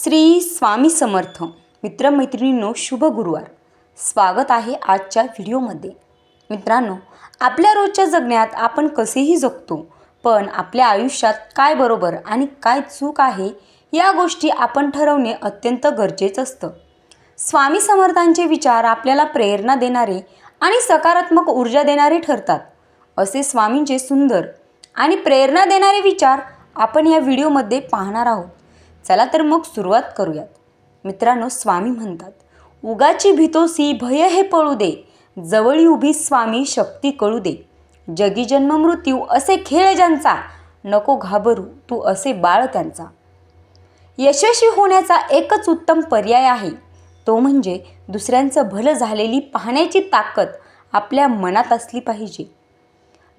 श्री स्वामी समर्थ. मित्रमैत्रिणींनो, शुभ गुरुवार. स्वागत आहे आजच्या व्हिडिओमध्ये. मित्रांनो, आपल्या रोजच्या जगण्यात आपण कसेही जगतो, पण आपल्या आयुष्यात काय बरोबर आणि काय चूक आहे या गोष्टी आपण ठरवणे अत्यंत गरजेचं असतं. स्वामी समर्थांचे विचार आपल्याला प्रेरणा देणारे आणि सकारात्मक ऊर्जा देणारे ठरतात. असे स्वामींचे सुंदर आणि प्रेरणा देणारे विचार आपण या व्हिडिओमध्ये पाहणार आहोत. चला तर मग सुरुवात करूयात. मित्रांनो, स्वामी म्हणतात, उगाची भीतोसी भय हे पळू दे, जवळी उभी स्वामी शक्ती कळू दे. जगी जन्म मृत्यू असे खेळ ज्यांचा, नको घाबरू तू असे बाळ त्यांचा. यशस्वी होण्याचा एकच उत्तम पर्याय आहे, तो म्हणजे दुसऱ्यांचं भलं झालेली पाहण्याची ताकद आपल्या मनात असली पाहिजे.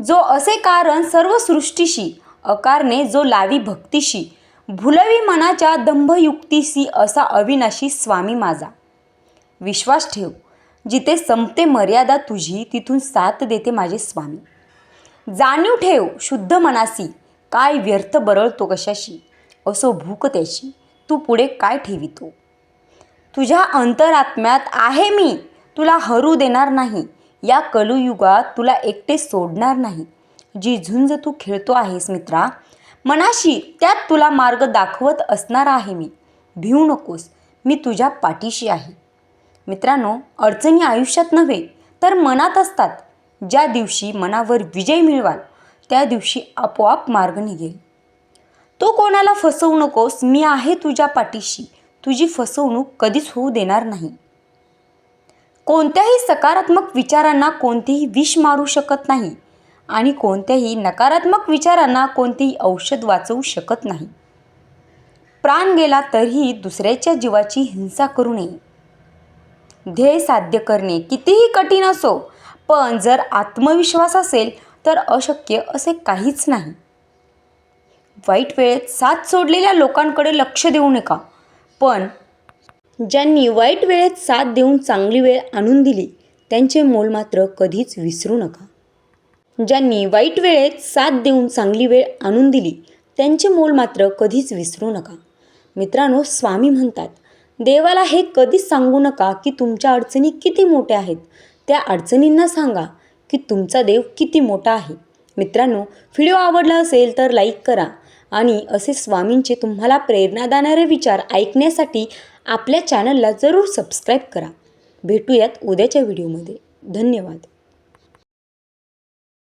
जो असे कारण सर्व सृष्टीशी, अकारणे जो लावी भक्तीशी, भुलवी मनाच्या दंभयुक्तीसी असा अविनाशी स्वामी माझा. विश्वास ठेव, जिथे संपते मर्यादा तुझी तिथून साथ देते माझे स्वामी. जाणीव ठेव शुद्ध मनासी, काय व्यर्थ बरळतो कशाशी, असो भूक त्याशी तू पुढे काय ठेवितो. तुझ्या अंतरात्म्यात आहे मी, तुला हरू देणार नाही, या कलयुगात तुला एकटे सोडणार नाही. जी झुंज तू खेळतो आहेस मित्रा मनाशी, त्यात तुला मार्ग दाखवत असणार आहे मी. भिवू नकोस, मी तुझ्या पाठीशी आहे. मित्रांनो, अडचणी आयुष्यात नव्हे तर मनात असतात. ज्या दिवशी मनावर विजय मिळवाल त्या दिवशी आपोआप मार्ग निघेल. तो कोणाला फसवू नकोस, मी आहे तुझ्या पाठीशी, तुझी फसवणूक कधीच होऊ देणार नाही. कोणत्याही सकारात्मक विचारांना कोणतेही विष मारू शकत नाही आणि कोणत्याही नकारात्मक विचारांना कोणतेही औषध वाचवू शकत नाही. प्राण गेला तरीही दुसऱ्याच्या जीवाची हिंसा करू नये. ध्येय साध्य करणे कितीही कठीण असो, पण जर आत्मविश्वास असेल तर अशक्य असे काहीच नाही. वाईट वेळेत साथ सोडलेल्या लोकांकडे लक्ष देऊ नका, पण ज्यांनी वाईट वेळेत साथ देऊन चांगली वेळ आणून दिली त्यांचे मोल मात्र कधीच विसरू नका. ज्यांनी वाईट वेळेत साथ देऊन चांगली वेळ आणून दिली त्यांचे मोल मात्र कधीच विसरू नका. मित्रांनो, स्वामी म्हणतात, देवाला हे कधीच सांगू नका की तुमच्या अडचणी किती मोठ्या आहेत. त्या अडचणींना सांगा की तुमचा देव किती मोठा आहे. मित्रांनो, व्हिडिओ आवडला असेल तर लाईक करा आणि असे स्वामींचे तुम्हाला प्रेरणा देणारे विचार ऐकण्यासाठी आपल्या चॅनलला जरूर सबस्क्राईब करा. भेटूयात उद्याच्या व्हिडिओमध्ये. धन्यवाद.